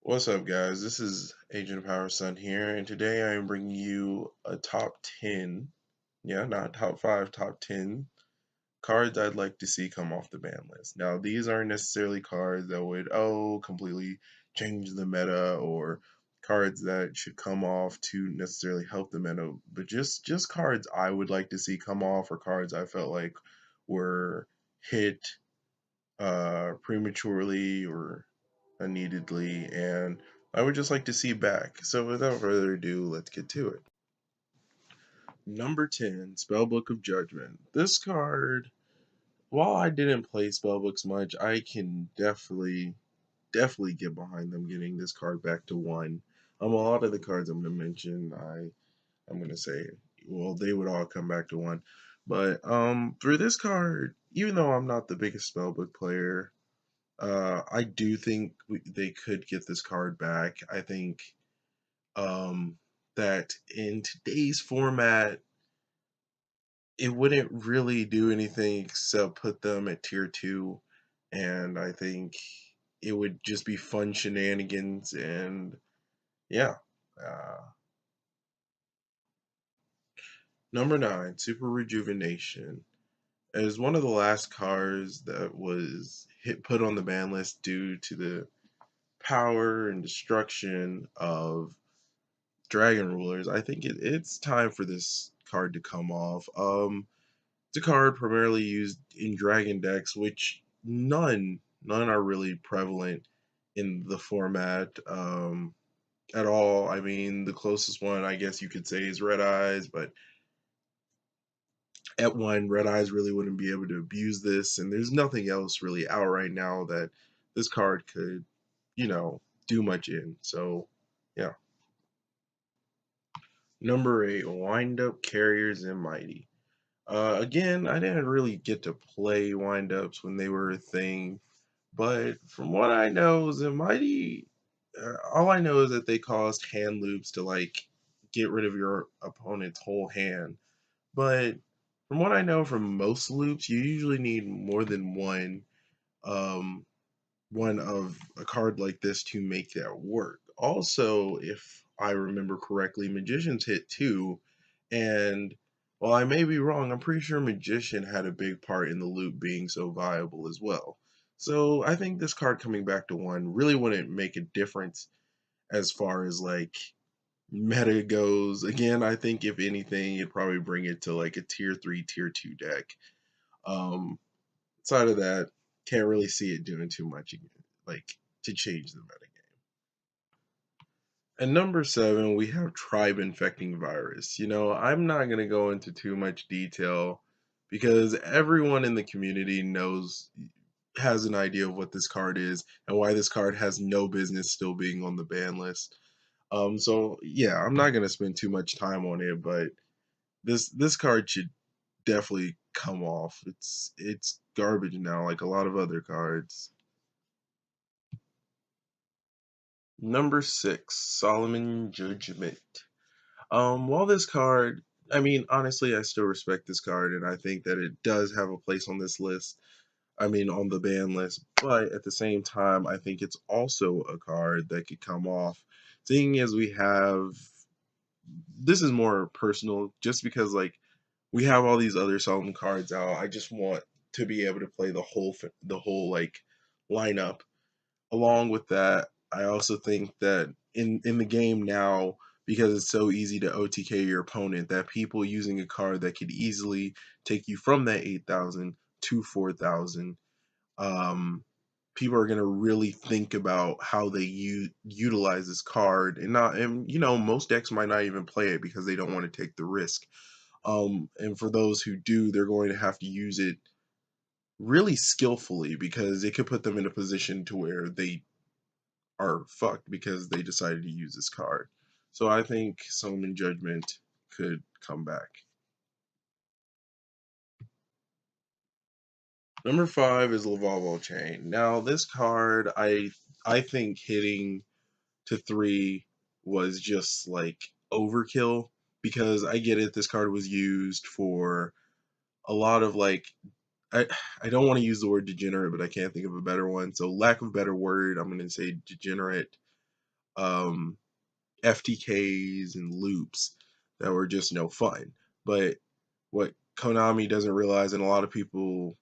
What's up, guys? This is Agent Power Sun here, and today I am bringing you a top 10, yeah, not top 5, top 10 cards I'd like to see come off the ban list. Now, these aren't necessarily cards that would, completely change the meta or cards that should come off to necessarily help the meta, but just cards I would like to see come off or cards I felt like were hit prematurely or unneededly, and I would just like to see back. So without further ado, let's get to it. Number 10, Spellbook of Judgment. This card, while I didn't play Spellbooks much, I can definitely get behind them getting this card back to one. A lot of the cards I'm gonna mention, I'm gonna say, well, they would all come back to one. But for this card, even though I'm not the biggest Spellbook player, I do think they could get this card back. I think that in today's format, it wouldn't really do anything except put them at tier 2, and I think it would just be fun shenanigans, and yeah. Uh, Number 9, Super Rejuvenation. As one of the last cards that was put on the ban list due to the power and destruction of Dragon Rulers, I think it's time for this card to come off. It's a card primarily used in Dragon decks, which none are really prevalent in the format at all. I mean, the closest one I guess you could say is Red Eyes, but at one, Red Eyes really wouldn't be able to abuse this, and there's nothing else really out right now that this card could, do much in. So, yeah. Number 8, Wind Up Carriers and Mighty. Again, I didn't really get to play wind-ups when they were a thing, but from what I know, Mighty, all I know is that they caused hand loops to like get rid of your opponent's whole hand. But from what I know, from most loops, you usually need more than um, one of a card like this to make that work. Also, if I remember correctly, Magician's hit too, and while I may be wrong, I'm pretty sure Magician had a big part in the loop being so viable as well. So I think this card coming back to one really wouldn't make a difference as far as like meta goes. Again, I think if anything, it'd probably bring it to like a tier 3, tier 2 deck. Um, Outside of that, can't really see it doing too much again, like to change the metagame. And number 7, we have Tribe Infecting Virus. I'm not gonna go into too much detail because everyone in the community has an idea of what this card is and why this card has no business still being on the ban list. So yeah, I'm not gonna spend too much time on it, but this card should definitely come off. It's garbage now, like a lot of other cards. Number 6, Solomon Judgment. While this card, I mean, honestly, I still respect this card, and I think that it does have a place on this list. I mean, on the ban list, but at the same time, I think it's also a card that could come off. Seeing as we have, this is more personal, just because like we have all these other Solomon cards out. I just want to be able to play the whole like lineup. Along with that, I also think that in the game now, because it's so easy to OTK your opponent, that people using a card that could easily take you from that 8,000 to 4,000, people are gonna really think about how they utilize this card, and most decks might not even play it because they don't want to take the risk. And for those who do, they're going to have to use it really skillfully because it could put them in a position to where they are fucked because they decided to use this card. So I think Summon Judgment could come back. Number 5 is Lavalval Chain. Now this card, I think hitting to 3 was just like overkill because I get it. This card was used for a lot of like I I don't want to use the word degenerate, but I can't think of a better one. So lack of a better word, I'm going to say degenerate um, FTKs and loops that were just no fun. But what Konami doesn't realize, and a lot of people,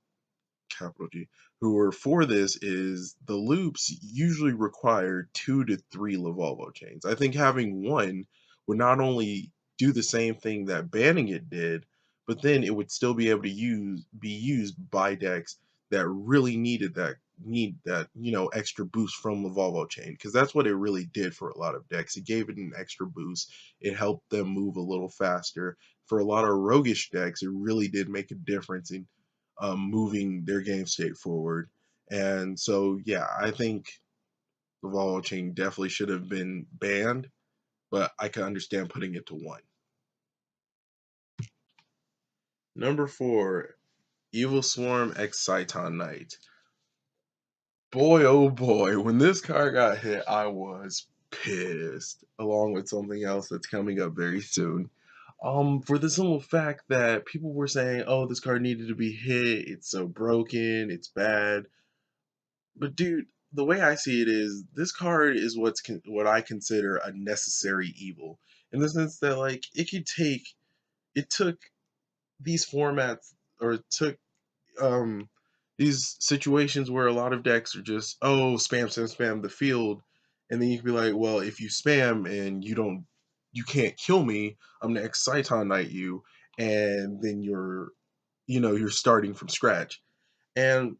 capital G, who are for this, is the loops usually require 2 to 3 Lavolvo chains. I think having one would not only do the same thing that banning it did, but then it would still be able to be used by decks that really need that, extra boost from Lavolvo chain, because that's what it really did for a lot of decks. It gave it an extra boost. It helped them move a little faster. For a lot of roguish decks, it really did make a difference in moving their game state forward. And so, yeah, I think the Volvo chain definitely should have been banned, but I can understand putting it to one. Number 4, Evil Swarm X Cyton Knight. Boy, oh boy, when this card got hit, I was pissed, along with something else that's coming up very soon. For the simple fact that people were saying, oh, this card needed to be hit, it's so broken, it's bad. But dude, the way I see it is this card is what I consider a necessary evil, in the sense that like it took these formats, or it took um these situations where a lot of decks are just, oh, spam the field, and then you can be like, well, if you spam and you can't kill me, I'm gonna Exciton Knight you, and then you're starting from scratch. And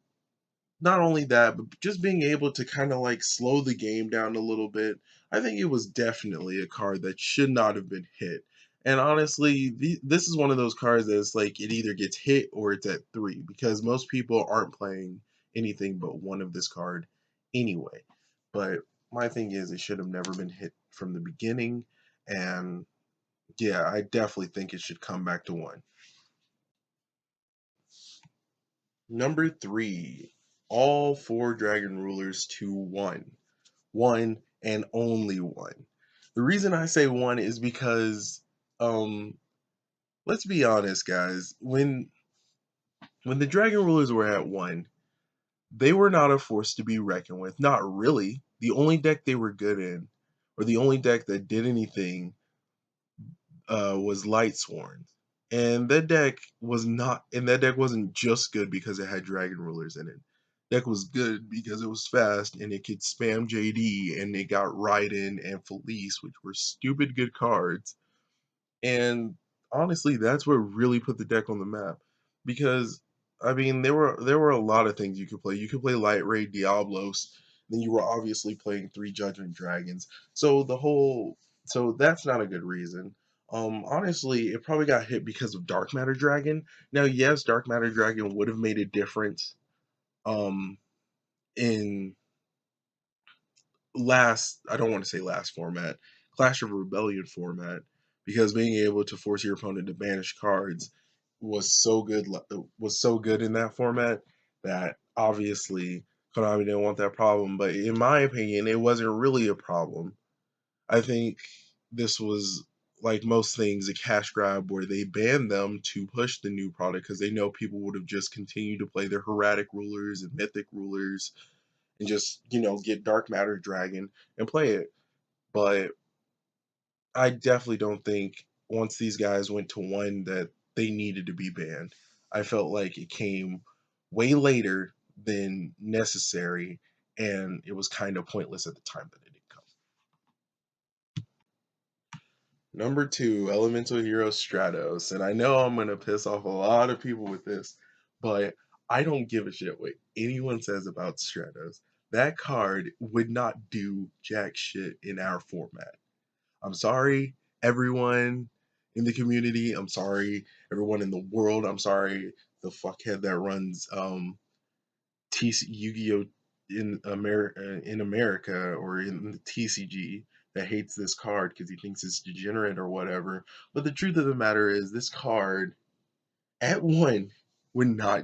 not only that, but just being able to kind of like slow the game down a little bit. I think it was definitely a card that should not have been hit. And honestly, this is one of those cards that's like it either gets hit or it's at 3, because most people aren't playing anything but one of this card anyway. But my thing is, it should have never been hit from the beginning. And yeah, I definitely think it should come back to 1. Number 3, all 4 Dragon Rulers to 1. One and only one. The reason I say one is because, um, let's be honest, guys. When the Dragon Rulers were at 1, they were not a force to be reckoned with. Not really. The only deck they were good in, or the only deck that did anything, was Lightsworn. And that deck wasn't just good because it had Dragon Rulers in it. Deck was good because it was fast and it could spam JD, and it got Raiden and Felice, which were stupid good cards. And honestly, that's what really put the deck on the map. Because I mean, there were a lot of things you could play. You could play Light Ray Diablos, then you were obviously playing 3 Judgment Dragons. So so that's not a good reason. Honestly, it probably got hit because of Dark Matter Dragon. Now, yes, Dark Matter Dragon would have made a difference um in I don't want to say last format, Clash of Rebellion format, because being able to force your opponent to banish cards was so good in that format, that obviously Konami didn't want that problem. But in my opinion, it wasn't really a problem. I think this was, like most things, a cash grab where they banned them to push the new product, because they know people would have just continued to play their Heretic Rulers and Mythic Rulers, and just, get Dark Matter Dragon and play it. But I definitely don't think once these guys went to 1 that they needed to be banned. I felt like it came way later than necessary, and it was kind of pointless at the time that it did come. Number 2, Elemental Hero Stratos. And I know I'm going to piss off a lot of people with this, but I don't give a shit what anyone says about Stratos. That card would not do jack shit in our format. I'm sorry, everyone in the community. I'm sorry, everyone in the world. I'm sorry, the fuckhead that runs Yu-Gi-Oh in America, or in the TCG, that hates this card because he thinks it's degenerate or whatever. But the truth of the matter is, this card at 1 would not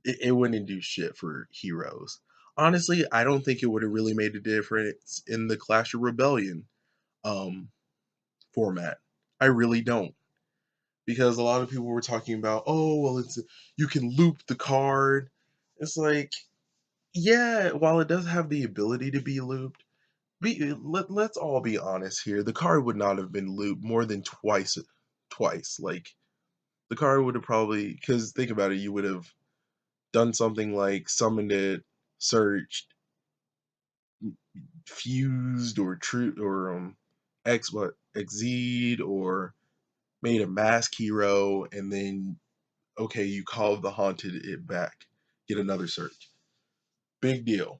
it wouldn't do shit for heroes. Honestly, I don't think it would have really made a difference in the Clash of Rebellion um format. I really don't. Because a lot of people were talking about, oh, well, you can loop the card. It's like, yeah, while it does have the ability to be looped, let's all be honest here. The card would not have been looped more than twice. Like the card would have probably, because think about it, you would have done something like summoned it, searched, fused, or true, or exceed, or made a mask hero, and then okay, you call the haunted it back, get another search. Big deal.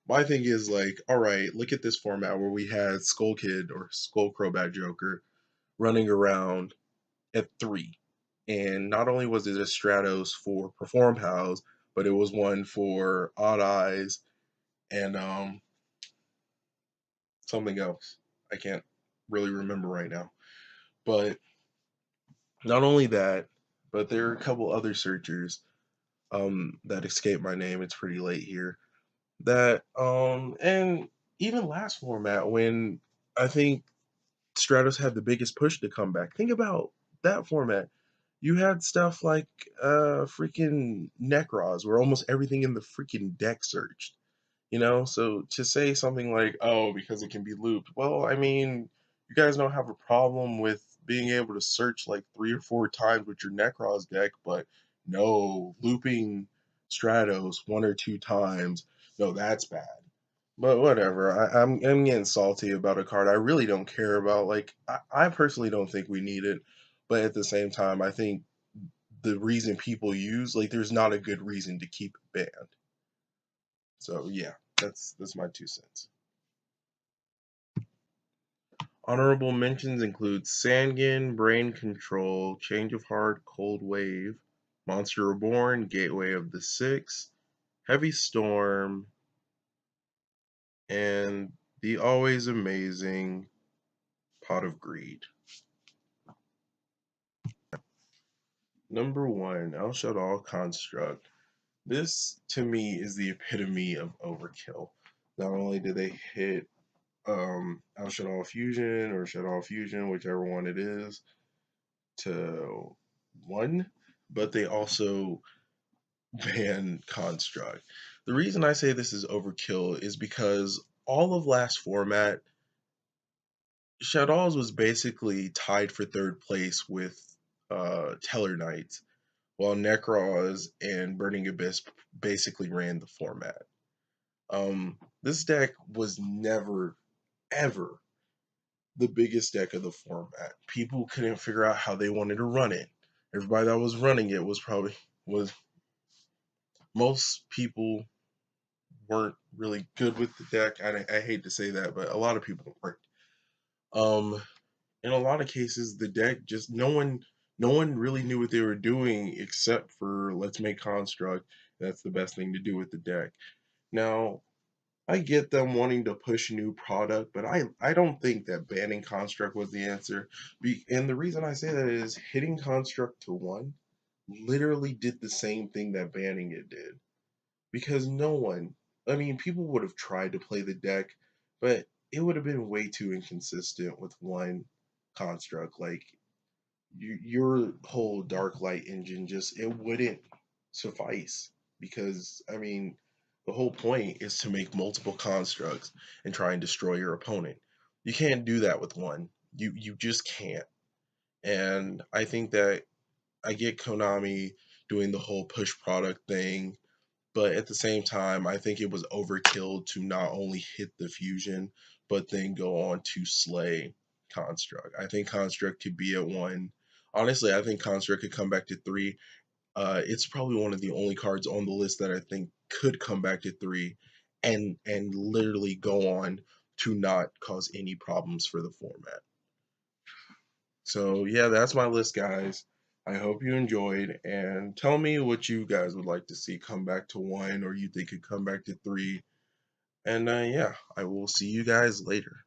My thing is like, all right, look at this format where we had Skull Kid or Skull Crobat Joker running around at 3. And not only was it a Stratos for Perform Pals, but it was one for Odd Eyes and something else. I can't really remember right now. But not only that, but there are a couple other searchers that escape my name. It's pretty late here. That and even last format when I think Stratos had the biggest push to come back. Think about that format. You had stuff like freaking Necros where almost everything in the freaking deck searched. So to say something like, oh, because it can be looped, well, I mean, you guys don't have a problem with being able to search like 3 or 4 times with your Necros deck, but no, looping Stratos 1 or 2 times, no, that's bad. But whatever, I'm getting salty about a card I really don't care about. Like, I personally don't think we need it, but at the same time, I think the reason people use, like, there's not a good reason to keep it banned. So yeah, that's my 2 cents. Honorable mentions include Sangin, Brain Control, Change of Heart, Cold Wave, Monster Reborn, Gateway of the Six, Heavy Storm, and the always amazing Pot of Greed. Number 1, El Shaddai Construct. This to me is the epitome of overkill. Not only did they hit El Shaddai Fusion or Shaddai Fusion, whichever one it is, to 1, but they also ban Construct. The reason I say this is overkill is because all of last format, Shadows was basically tied for 3rd place with Teller Knights, while Necros and Burning Abyss basically ran the format. This deck was never, ever the biggest deck of the format. People couldn't figure out how they wanted to run it. Everybody that was running it was most people weren't really good with the deck. I hate to say that, but a lot of people weren't. Um, in a lot of cases, the deck just no one really knew what they were doing except for let's make construct. That's the best thing to do with the deck. Now, I get them wanting to push a new product, but I don't think that banning construct was the answer. And the reason I say that is hitting construct to 1 literally did the same thing that banning it did. Because no one, I mean, people would have tried to play the deck, but it would have been way too inconsistent with 1 construct. Like your whole dark light engine just it wouldn't suffice because I mean the whole point is to make multiple constructs and try and destroy your opponent. You can't do that with 1. You just can't. And I think that I get Konami doing the whole push product thing, but at the same time, I think it was overkill to not only hit the fusion, but then go on to slay Construct. I think Construct could be at 1. Honestly, I think Construct could come back to 3. It's probably one of the only cards on the list that I think could come back to 3 and literally go on to not cause any problems for the format. So yeah, that's my list, guys. I hope you enjoyed, and tell me what you guys would like to see come back to 1 or you think could come back to 3. And yeah, I will see you guys later.